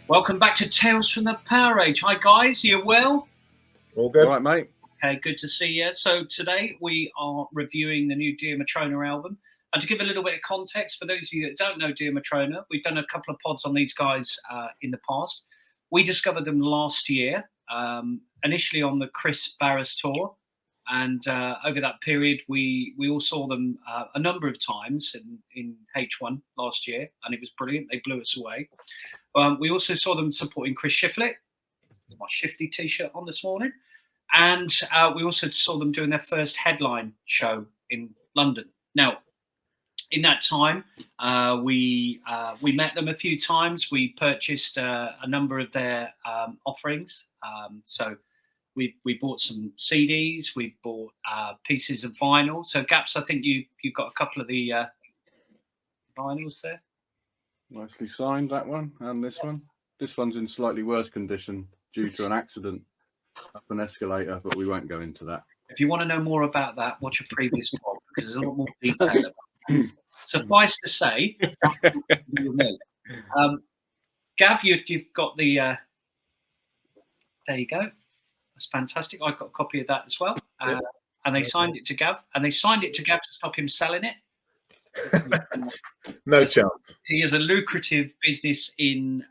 Welcome back to Tales from the PowerAge. Hi guys, you well? All good. All right, mate. Okay, good to see you. So today we are reviewing the new Dea Matrona album. And to give a little bit of context, for those of you that don't know Dea Matrona, we've done a couple of pods on these guys in the past. We discovered them last year, initially on the Chris Barris tour. And over that period, we all saw them a number of times in H1 last year, and it was brilliant. They blew us away. We also saw them supporting Chris Shiflett. My Shifty t-shirt on this morning. And we also saw them doing their first headline show in London. Now, in that time, we met them a few times. We purchased a number of their offerings. So we bought some CDs. We bought pieces of vinyl. So Gaps, I think you've got a couple of the vinyls there. Nicely signed, that one and this one. This one's in slightly worse condition due to an accident up an escalator, but we won't go into that. If you want to know more about that, watch a previous pod because there's a lot more detail about it. Suffice to say, Gav, you've got the. There you go. That's fantastic. I got a copy of that as well, and they signed it to Gav, to stop him selling it. No chance. He has a lucrative business in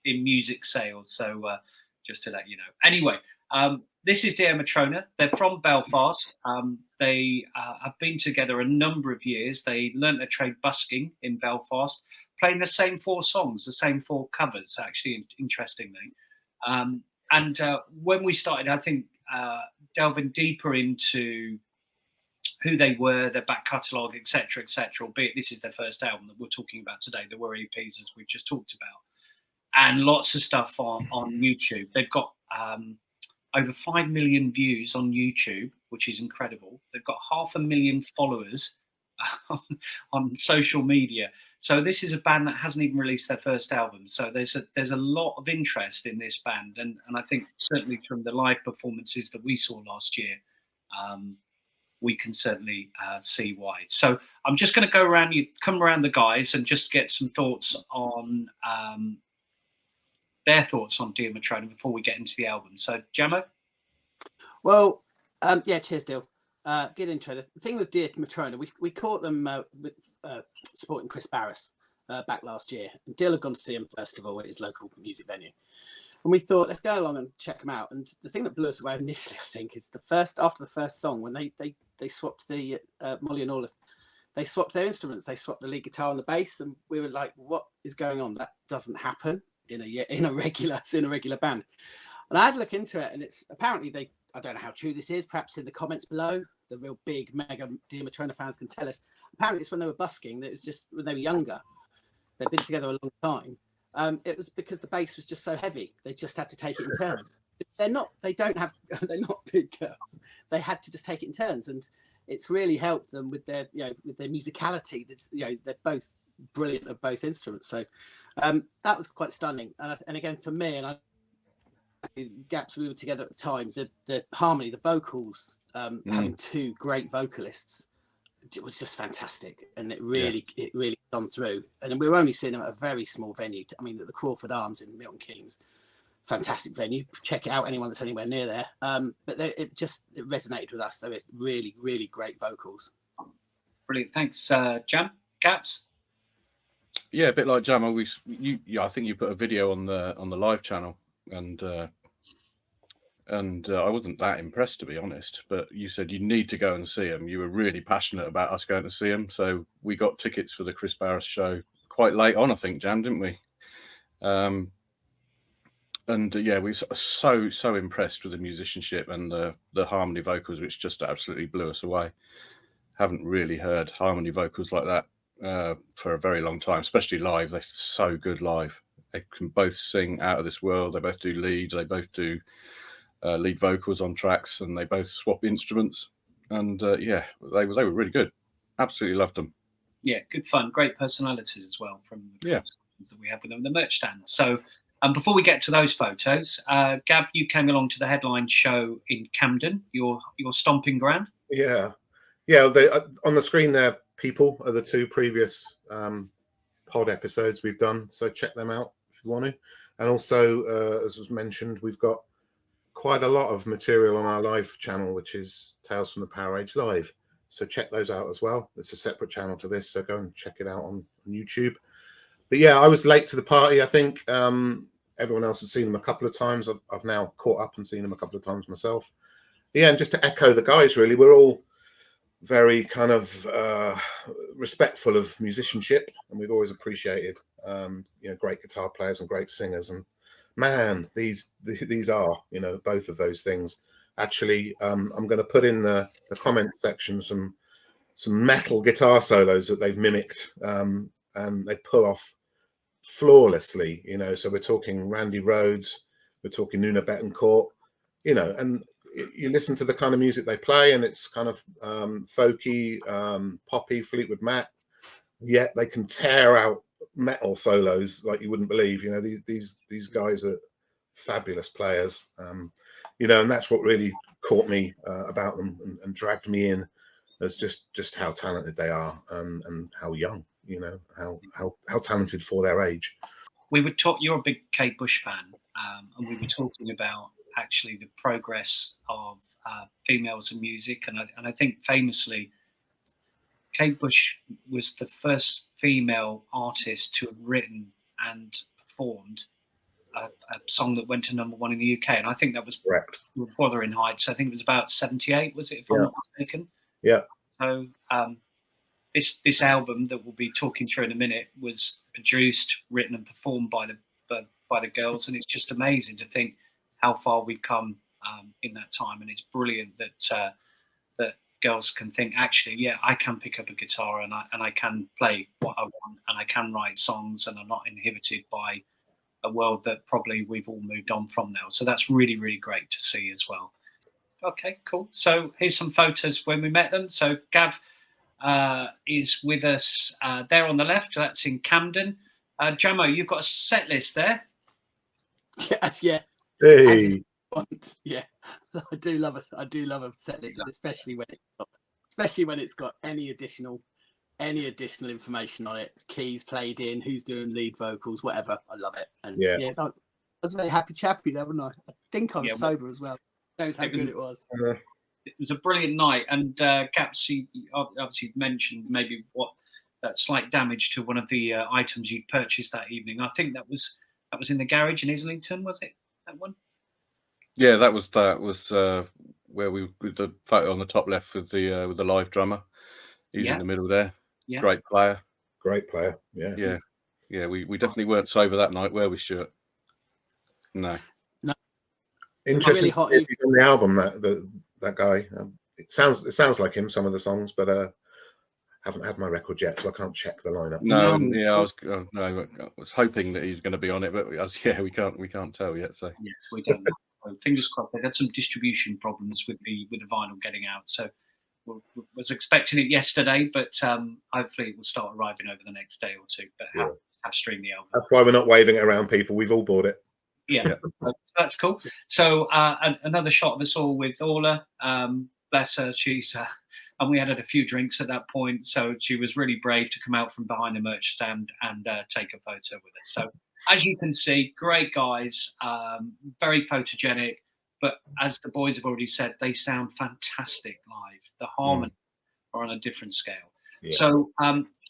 music sales, so just to let you know. Anyway, this is Dea Matrona. They're from Belfast. They have been together a number of years. They learnt their trade busking in Belfast, playing the same 4 songs, the same 4 covers, actually, interestingly. And when we started, I think, delving deeper into who they were, their back catalogue, etc., albeit this is their first album that we're talking about today. There were EPs, as we've just talked about. And lots of stuff on YouTube. They've got over 5 million views on YouTube, which is incredible. They've got 500,000 followers on social media. So this is a band that hasn't even released their first album. So there's a lot of interest in this band. And I think certainly from the live performances that we saw last year, we can certainly see why. So I'm just going to come around the guys and just get some thoughts on their thoughts on Dea Matrona before we get into the album. So, Jamo? Well, cheers, Dill. Good intro. The thing with Dea Matrona, we caught them with supporting Chris Barris back last year. And Dill had gone to see him, first of all, at his local music venue. And we thought, let's go along and check them out. And the thing that blew us away initially, I think, is after the first song, when they swapped the Molly and Orleth, they swapped their instruments. They swapped the lead guitar and the bass. And we were like, what is going on? That doesn't happen in a regular band. And I had to look into it, and it's apparently I don't know how true this is, perhaps in the comments below, the real big mega Dea Matrona fans can tell us. Apparently it's when they were busking, it was just when they were younger. They'd been together a long time. It was because the bass was just so heavy. They just had to take it in turns. They're not big girls. They had to just take it in turns, and it's really helped them with their musicality. They're both brilliant at both instruments. So that was quite stunning. And again, for me, and Gaps, we were together at the time, the harmony, the vocals, having 2 great vocalists, it was just fantastic. And it really come through. And we were only seeing them at a very small venue. I mean, at the Crawford Arms in Milton Keynes. Fantastic venue. Check it out, anyone that's anywhere near there. But it resonated with us. They were really, really great vocals. Brilliant. Thanks, Jam. Gaps? Yeah, a bit like Jam. I think you put a video on the live channel, and I wasn't that impressed, to be honest. But you said you need to go and see him. You were really passionate about us going to see him, so we got tickets for the Chris Barris show quite late on, I think, Jam, didn't we? We were so impressed with the musicianship and the harmony vocals, which just absolutely blew us away. Haven't really heard harmony vocals like that for a very long time, especially live. They're so good live. They can both sing out of this world. They both do leads. They both do lead vocals on tracks, and they both swap instruments. And they were really good. Absolutely loved them. Yeah, good fun. Great personalities as well from the conversations that we have with them in the merch stand. So before we get to those photos, Gav, you came along to the headline show in Camden, your stomping ground. Yeah. On the screen there, people are the 2 previous pod episodes we've done. So check them out you want to. And also, as was mentioned, we've got quite a lot of material on our live channel, which is Tales from the PowerAge Live. So check those out as well. It's a separate channel to this, so go and check it out on YouTube. But yeah, I was late to the party. I think everyone else has seen them a couple of times. I've now caught up and seen them a couple of times myself. Yeah, and just to echo the guys, really, we're all very kind of respectful of musicianship, and we've always appreciated great guitar players and great singers. And man, these are, both of those things. Actually, I'm going to put in the comment section some metal guitar solos that they've mimicked, and they pull off flawlessly. So we're talking Randy Rhoads, we're talking Nuno Bettencourt, and you listen to the kind of music they play, and it's kind of folky, poppy, Fleetwood Mac. Yet they can tear out metal solos like you wouldn't believe. These guys are fabulous players, and that's what really caught me about them and dragged me in, as just how talented they are, and how young, how talented for their age. We would talk. You're a big Kate Bush fan, and we were talking about actually the progress of females in music, and I think famously, Kate Bush was the first female artist to have written and performed a song that went to #1 in the UK, and I think that was correct. Wuthering Heights. I think it was about 78, was it, if I'm not mistaken? Yeah. So this album that we'll be talking through in a minute was produced, written, and performed by the girls, and it's just amazing to think how far we've come in that time. And it's brilliant that that girls can think, actually, yeah, I can pick up a guitar and I can play what I want, and I can write songs, and I'm not inhibited by a world that probably we've all moved on from now. So that's really, really great to see as well. Okay, cool. So here's some photos when we met them. So Gav is with us there on the left. That's in Camden. Jamo, you've got a set list there. Yes, yeah. Hey. Yeah, I do love a set list, especially when it's got any additional information on it, keys played in, who's doing lead vocals, whatever. I love it. And yeah I was very happy chappy there, wasn't I? I think I was sober as well. Shows how good it was. It was a brilliant night, and Gaps, you obviously mentioned maybe what slight damage to one of the items you'd purchased that evening. I think that was in the garage in Islington, was it, that one? Yeah, that was where with the photo on the top left with the live drummer. He's in the middle there. Yeah. Great player. Yeah. We definitely weren't sober that night, were we, Stuart? No. Interesting. Really if he's on the album, that guy. It sounds like him, some of the songs, but haven't had my record yet, so I can't check the lineup. No, I was hoping that he was going to be on it, but we can't tell yet. So yes, we don't know. Fingers crossed. They've had some distribution problems with the vinyl getting out, so was expecting it yesterday, but hopefully it will start arriving over the next day or two. But have streamed the album. That's why we're not waving it around, people. We've all bought it. Yeah. That's cool. So another shot of us all with Orla. Bless her. She's and we had a few drinks at that point, so she was really brave to come out from behind the merch stand and take a photo with us. So as you can see, great guys, very photogenic. But as the boys have already said, they sound fantastic live. The harmony are on a different scale. Yeah. So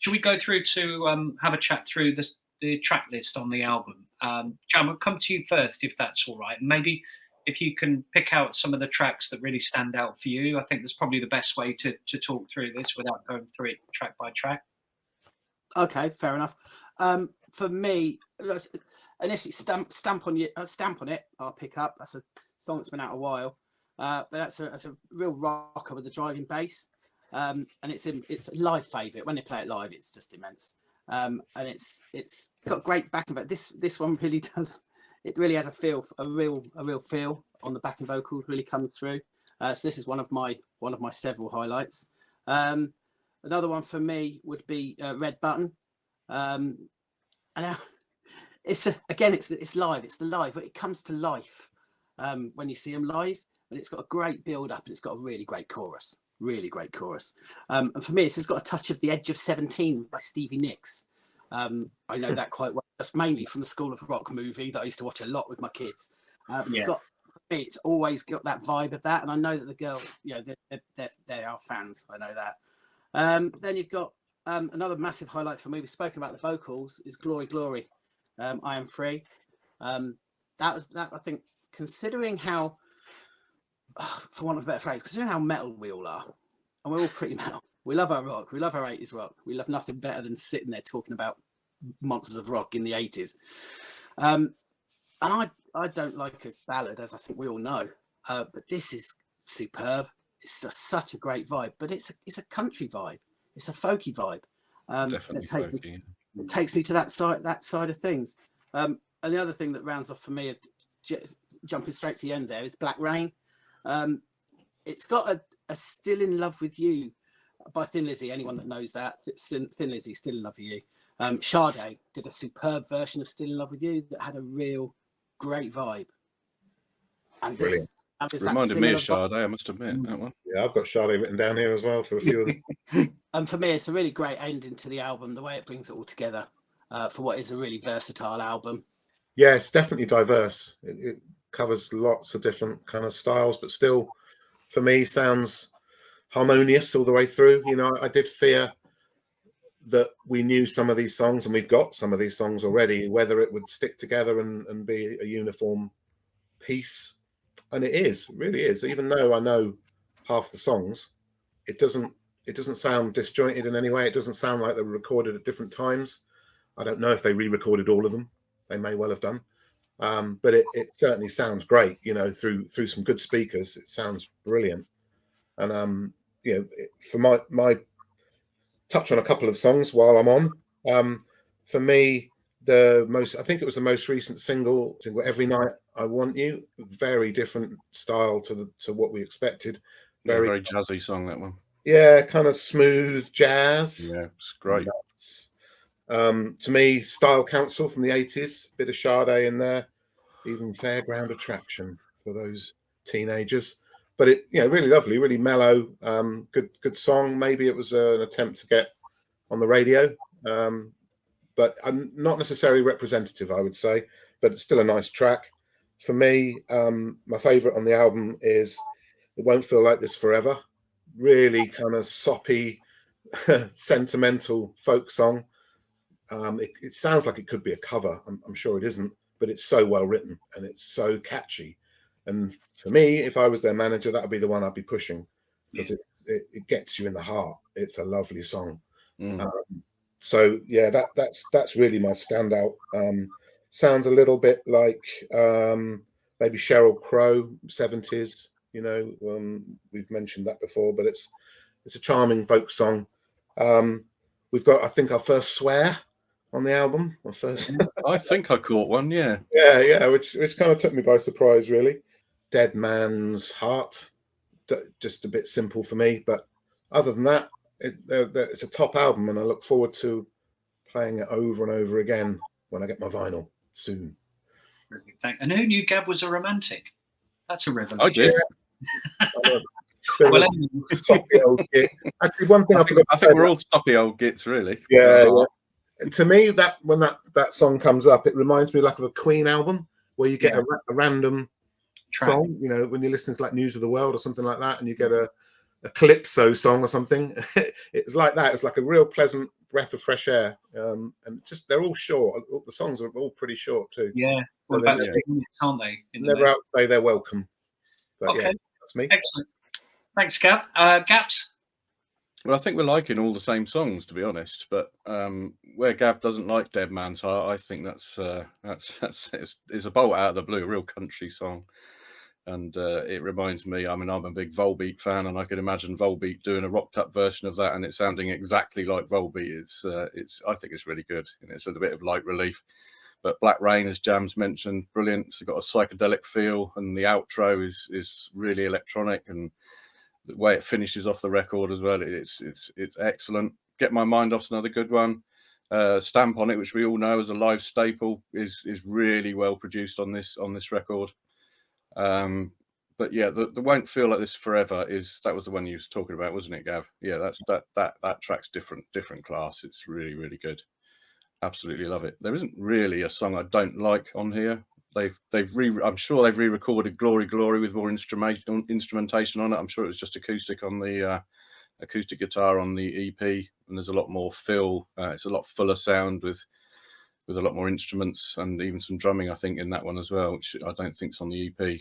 should we go through to have a chat through the track list on the album? Jam, I'll come to you first, if that's all right. And maybe if you can pick out some of the tracks that really stand out for you. I think that's probably the best way to talk through this without going through it track by track. Okay, fair enough. For me, initially stamp on it. I'll pick up. That's a song that's been out a while, but that's a real rocker with the driving bass, and it's a live favourite. When they play it live, it's just immense, and it's got great backing. But this one really does. It really has a real feel on the backing vocals. Really comes through. So this is one of my several highlights. Another one for me would be Red Button, and it's live. It's the live, but it comes to life when you see them live, and it's got a great build up, and it's got a really great chorus. And for me, it's got a touch of The Edge of 17 by Stevie Nicks. I know that quite well. That's mainly from the School of Rock movie that I used to watch a lot with my kids. It's always got that vibe of that, and I know that the girls, they are fans. I know that. Then you've got another massive highlight for me. We've spoken about the vocals. Is Glory, Glory. I Am Free. That I think, considering how, for want of a better phrase, considering how metal we all are, and we're all pretty metal. We love our rock. We love our 80s rock. We love nothing better than sitting there talking about monsters of rock in the 80s. And I don't like a ballad, as I think we all know. But this is superb. It's such a great vibe. But it's a country vibe. It's a folky vibe. Definitely folky. It takes me to that side of things. And the other thing that rounds off for me, jumping straight to the end there, is Black Rain. It's got a Still in Love with You by Thin Lizzy. Anyone that knows that, Thin Lizzy, Still in Love with You. Sade did a superb version of Still in Love with You that had a real great vibe. And this reminded me of Sade, I must admit, that one. Yeah, I've got Sade written down here as well for a few of them. And for me, it's a really great ending to the album, the way it brings it all together for what is a really versatile album. Yeah, it's definitely diverse. It covers lots of different kind of styles, but still, for me, sounds harmonious all the way through. I did fear that we knew some of these songs, and we've got some of these songs already, whether it would stick together and be a uniform piece. And it really is. Even though I know half the songs, it doesn't sound disjointed in any way. It doesn't sound like they were recorded at different times. I don't know if they re-recorded all of them. They may well have done. But it certainly sounds great, through some good speakers. It sounds brilliant. And for my touch on a couple of songs while I'm on, for me, I think it was the most recent single, Every Night I Want You. Very different style to what we expected. Very jazzy song, that one. Yeah, kind of smooth jazz. Yeah, it's great. To me, Style Council from the 80s, bit of Sade in there, even Fairground Attraction for those teenagers. But it, really lovely, really mellow, good song. Maybe it was an attempt to get on the radio, but not necessarily representative, I would say. But it's still a nice track. For me, my favourite on the album is It Won't Feel Like This Forever. Really kind of soppy, sentimental folk song. It sounds like it could be a cover. I'm sure it isn't, but it's so well written and it's so catchy. And for me, if I was their manager, that would be the one I'd be pushing, because it gets you in the heart. It's a lovely song. So yeah, that's really my standout. Sounds a little bit like maybe Sheryl Crow, 70s. We've mentioned that before, but it's a charming folk song. We've got, I think, our first swear on the album. I think I caught one. Yeah, which kind of took me by surprise, really. Dead Man's Heart, just a bit simple for me, but other than that, it's a top album, and I look forward to playing it over and over again when I get my vinyl soon. And who knew Gav was a romantic? That's a revelation. I did. Well, soppy old git. Actually, one thing I forgot. I think we're all soppy old gits, really. Yeah. And to me, when that song comes up, it reminds me like of a Queen album where you get a random song. When you're listening to like News of the World or something like that, and you get a calypso song or something. It's like that. It's like a real pleasant breath of fresh air. And just they're all short. The songs are all pretty short too. Yeah, well, about 3 minutes, aren't they? Never outstay their welcome. But okay, that's me. Excellent. Thanks, Gav. Gaps. Well, I think we're liking all the same songs, to be honest. But where Gav doesn't like Dead Man's Heart, I think that's a bolt out of the blue, a real country song. And it reminds me, I'm a big Volbeat fan, and I can imagine Volbeat doing a rocked up version of that and it sounding exactly like Volbeat. I think it's really good, and it's a bit of light relief. But Black Rain, as Jam's mentioned, brilliant. It's got a psychedelic feel, and the outro is really electronic, and the way it finishes off the record as well, it's excellent. Get My Mind Off's another good one. Stamp on It, which we all know is a live staple, is really well produced on this record. But yeah, the Won't Feel Like This Forever that was the one you was talking about, wasn't it, Gav? Yeah, that track's different class. It's really, really good. absolutely love it. There isn't really a song I don't like on here. I'm sure they've re-recorded Glory Glory with more instrumentation on it. I'm sure it was just acoustic on the acoustic guitar on the EP, and there's a lot more fill. It's a lot fuller sound with a lot more instruments and even some drumming, I think, in that one as well, which I don't think's on the EP.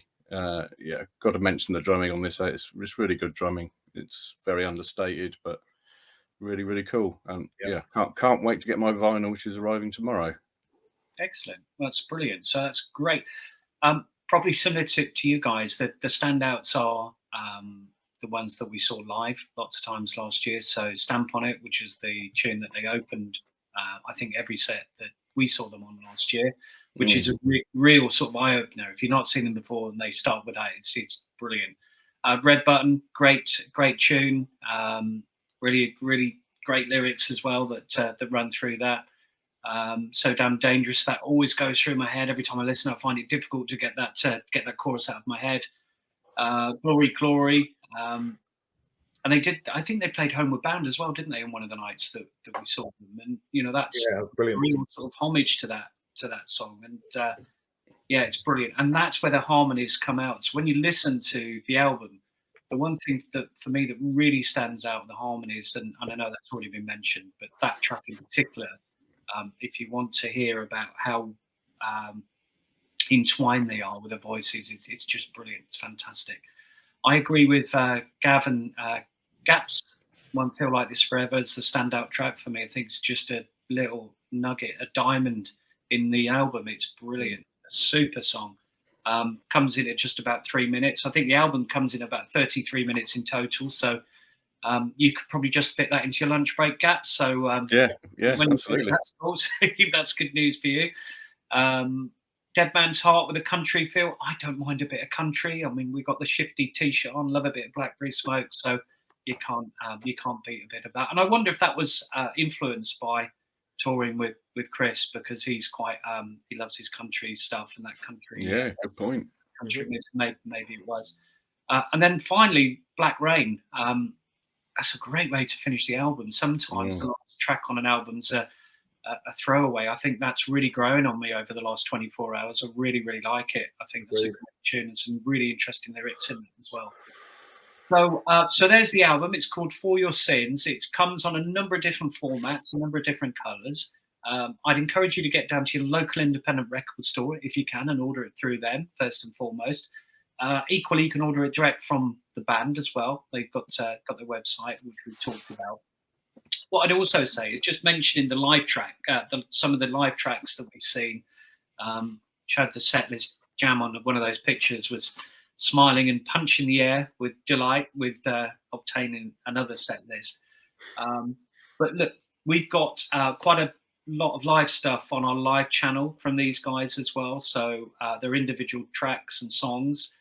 Yeah, got to mention the drumming on this. It's really good drumming. It's very understated, but really, really cool. And yeah, can't wait to get my vinyl, which is arriving tomorrow. Excellent. That's brilliant. So that's great. Probably similar to you guys, the standouts are the ones that we saw live lots of times last year. So Stamp on It, which is the tune that they opened, I think, every set that we saw them on last year, which is a real sort of eye-opener. If you've not seen them before and they start with that, it's brilliant. Red Button, great tune. Really, really great lyrics as well that run through that. So Damn Dangerous, that always goes through my head every time I listen. I find it difficult to get that chorus out of my head. Glory Glory, and they did. I think they played Homeward Bound as well, didn't they? On one of the nights that we saw them, and that's brilliant. real sort of homage to that song, and it's brilliant. And that's where the harmonies come out. So when you listen to the album, the one thing that for me that really stands out, the harmonies, and I know that's already been mentioned, but that track in particular. If you want to hear about how entwined they are with the voices, it's just brilliant. It's fantastic. I agree with Gavin. Gaps Won't Feel Like This Forever. It's the standout track for me. I think it's just a little nugget, a diamond in the album. It's brilliant. A super song. Comes in at just about 3 minutes. I think the album comes in about 33 minutes in total. So you could probably just fit that into your lunch break gap. So yeah, absolutely. That's good news for you. Dead Man's Heart with a country feel. I don't mind a bit of country. I mean, we got the Shifty T-shirt on. Love a bit of Blackberry Smoke. So you can't beat a bit of that. And I wonder if that was influenced by touring with Chris, because he's quite he loves his country stuff and that country. Yeah, good point. Country music, maybe it was. And then finally, Black Rain. That's a great way to finish the album. Sometimes the last track on an album's a throwaway. I think that's really growing on me over the last 24 hours. I really, really like it. I think that's a great tune and some really interesting lyrics in it as well. So there's the album. It's called For Your Sins. It comes on a number of different formats, a number of different colours. I'd encourage you to get down to your local independent record store if you can and order it through them, first and foremost. Equally, you can order it direct from the band as well. They've got their website, which we've talked about. What I'd also say is just mentioning the live track, some of the live tracks that we've seen. Showed the setlist. Jam on one of those pictures was smiling and punching the air with delight with obtaining another set list. But look, we've got quite a lot of live stuff on our live channel from these guys as well. So they're individual tracks and songs.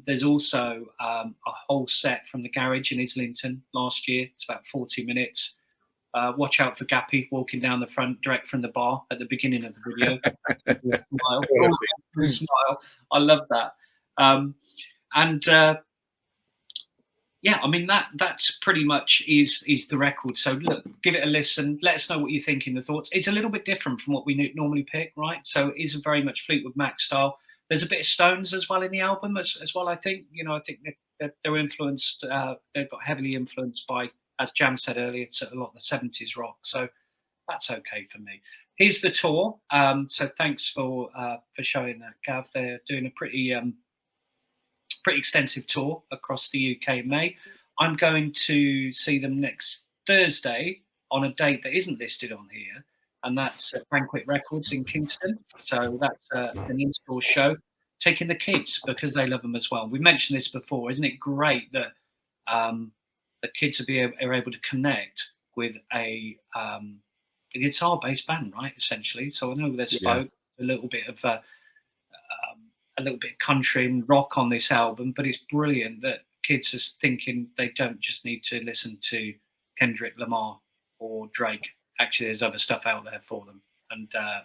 There's also a whole set from the garage in Islington last year. It's about 40 minutes. Watch out for Gappy walking down the front direct from the bar at the beginning of the video. Smile. I love that. I mean, that's pretty much is the record. So look, give it a listen. Let us know what you think in the thoughts. It's a little bit different from what we normally pick, right? So it is very much Fleetwood Mac style. There's a bit of Stones as well in the album as well, I think. I think they're influenced, they've got heavily influenced by, as Jam said earlier, it's a lot of the 70s rock. So that's okay for me. Here's the tour. So thanks for showing that, Gav. They're doing a pretty extensive tour across the UK in May. I'm going to see them next Thursday on a date that isn't listed on here, and that's at Banquet Records in Kingston. So that's an in-store show, taking the kids because they love them as well. We mentioned this before. Isn't it great that the kids are able to connect with a guitar-based band, right, essentially? So I know there's folk, a little bit of country and rock on this album, but it's brilliant that kids are thinking they don't just need to listen to Kendrick Lamar or Drake. Actually, there's other stuff out there for them. And I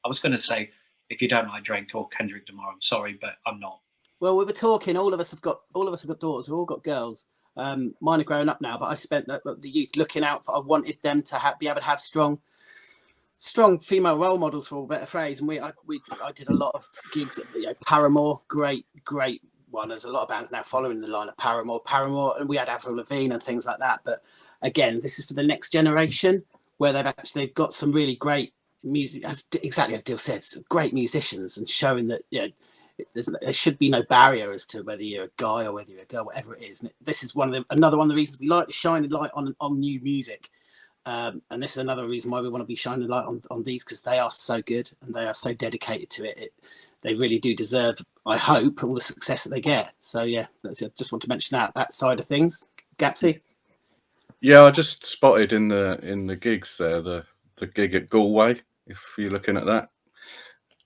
was going to say, if you don't like Drake or Kendrick Lamar, I'm sorry, but I'm not. Well, we were talking. All of us have got daughters. We've all got girls. Mine are growing up now, but I spent the youth looking out for. I wanted them to be able to have strong strong female role models, for all better phrase. And I did a lot of gigs at Paramore, great one. There's a lot of bands now following the line of Paramore, and we had Avril Lavigne and things like that. But again, this is for the next generation, where they've got some really great music, exactly as Dill says, great musicians, and showing that there should be no barrier as to whether you're a guy or whether you're a girl, whatever it is. And this is another one of the reasons we like to shine a light on new music. And this is another reason why we want to be shining a light on these, because they are so good and they are so dedicated to it. They really do deserve, I hope, all the success that they get. So yeah, I just want to mention that side of things. Gapsy? Yeah, I just spotted in the gigs there the gig at Galway. If you're looking at that,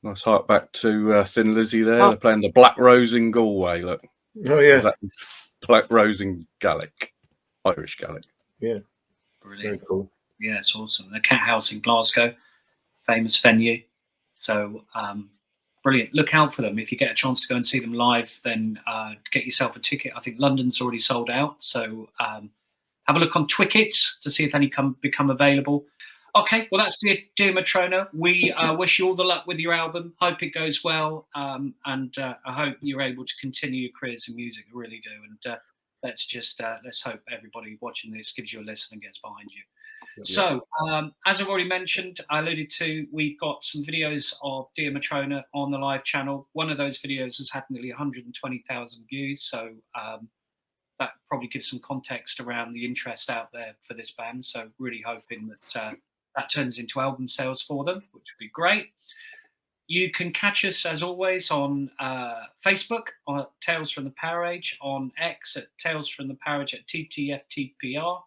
nice hark back to Thin Lizzy there. Oh. They're playing the Black Rose in Galway. Look, Oh yeah, exactly. Black Rose in Gaelic, Irish Gaelic. yeah, Brilliant. very cool. Yeah, it's awesome. The Cat House in Glasgow, famous venue. So brilliant. Look out for them. If you get a chance to go and see them live, then get yourself a ticket. I think London's already sold out. So have a look on Twickets to see if any become available. Okay, well, that's Dea Matrona. We wish you all the luck with your album. Hope it goes well. And I hope you're able to continue your careers in music. I really do. And let's hope everybody watching this gives you a listen and gets behind you. So, as I've already mentioned, I alluded to, we've got some videos of Dea Matrona on the live channel. One of those videos has had nearly 120,000 views. So that probably gives some context around the interest out there for this band. So really hoping that that turns into album sales for them, which would be great. You can catch us, as always, on Facebook, on Tales from the PowerAge, on X at Tales from the PowerAge at TTFTPR.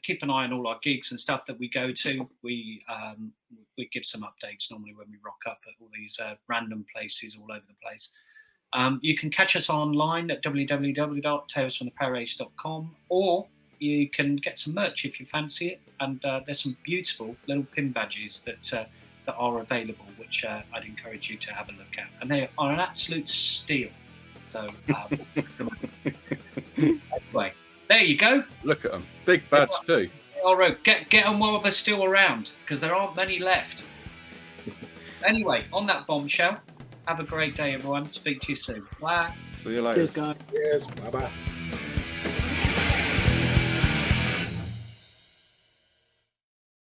Keep an eye on all our gigs and stuff that we go to. We give some updates normally when we rock up at all these random places all over the place. You can catch us online at www.talesfromthepowerage.com, or you can get some merch if you fancy it. And there's some beautiful little pin badges that are available, which I'd encourage you to have a look at. And they are an absolute steal. So anyway, there you go. Look at them, big badge too. All right, get them while they're still around, because there aren't many left. Anyway, on that bombshell, have a great day, everyone. Speak to you soon. Bye. See you later. Cheers, guys. Yes, bye bye.